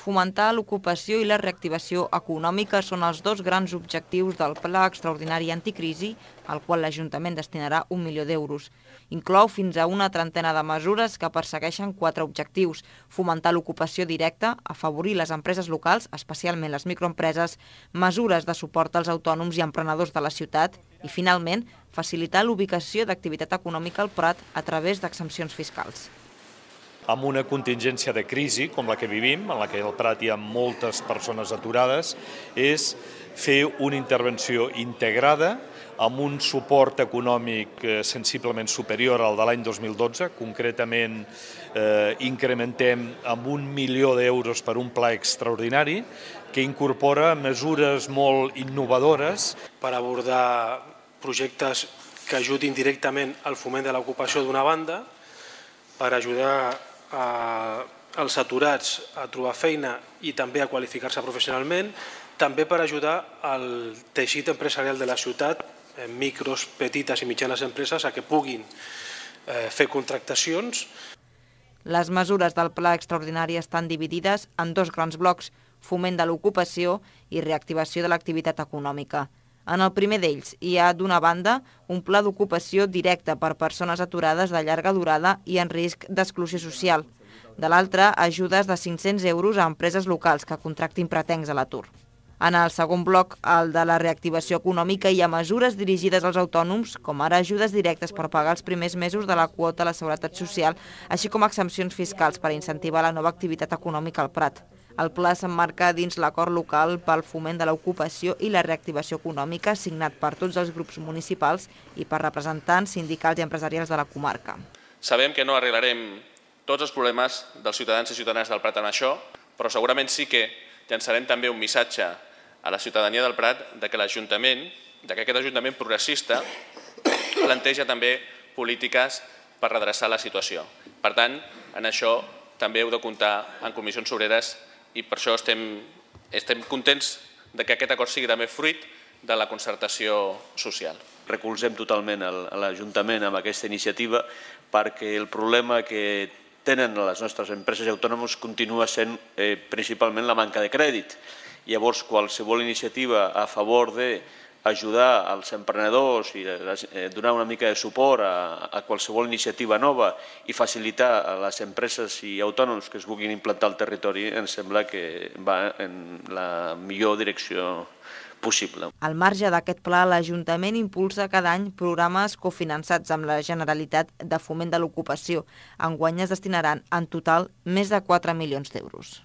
Fomentar l'ocupació i la reactivació econòmica són els dos grans objectius del Pla Extraordinari Anticrisi, al qual l'Ajuntament destinarà 1 milió d'euros. Inclou fins a una trentena de mesures que persegueixen 4 objectius: fomentar l'ocupació directa, afavorir les empreses locals, especialment les microempreses, mesures de suport als autònoms i emprenedors de la ciutat i, finalment, facilitar l'ubicació d'activitat econòmica al Prat a través d'exempcions fiscals. Amb una contingència de crisi com la que vivim, en la que al Prat hi ha moltes persones aturades, és fer una intervenció integrada amb un suport econòmic sensiblement superior al de l'any 2012. Concretament, incrementem amb 1 milió d'euros per un pla extraordinari que incorpora mesures molt innovadores per abordar projectes que ajudin directament al foment de l'ocupació d'una banda, per ajudar als aturats a trobar feina i també a qualificar-se professionalment, també per ajudar al teixit empresarial de la ciutat, micros, petites i mitjanes empreses, a que puguin fer contractacions. Les mesures del Pla Extraordinari estan dividides en 2 grans blocs: foment de l'ocupació i reactivació de l'activitat econòmica. En el primer d'ells hi ha, d'una banda, un pla d'ocupació directe per persones aturades de llarga durada i en risc d'exclusió social. De l'altra, ajudes de 500 euros a empreses locals que contractin pretencs a l'atur. En el segon bloc, el de la reactivació econòmica, hi ha mesures dirigides als autònoms, com ara ajudes directes per pagar els primers mesos de la quota a la Seguretat Social, així com exempcions fiscals per incentivar la nova activitat econòmica al Prat. El pla s'emmarca dins l'acord local pel foment de l'ocupació i la reactivació econòmica signat per tots els grups municipals i per representants sindicals i empresarials de la comarca. Sabem que no arreglarem tots els problemes dels ciutadans i ciutadanes del Prat amb això, però segurament sí que llançarem també un missatge a la ciutadania del Prat de que aquest Ajuntament progressista planteja també polítiques per redreçar la situació. Per tant, en això també heu de comptar en Comissions Obreres i per això estem contents que aquest acord sigui també fruit de la concertació social. Recolzem totalment l'Ajuntament amb aquesta iniciativa perquè el problema que tenen les nostres empreses i autònoms continua sent principalment la manca de crèdit. Llavors, qualsevol iniciativa a favor d'ajudar els emprenedors i donar una mica de suport a qualsevol iniciativa nova i facilitar a les empreses i autònoms que es vulguin implantar al territori ens sembla que va en la millor direcció possible. Al marge d'aquest pla, l'Ajuntament impulsa cada any programes cofinançats amb la Generalitat de foment de l'ocupació. Enguany es destinaran en total més de 4 milions d'euros.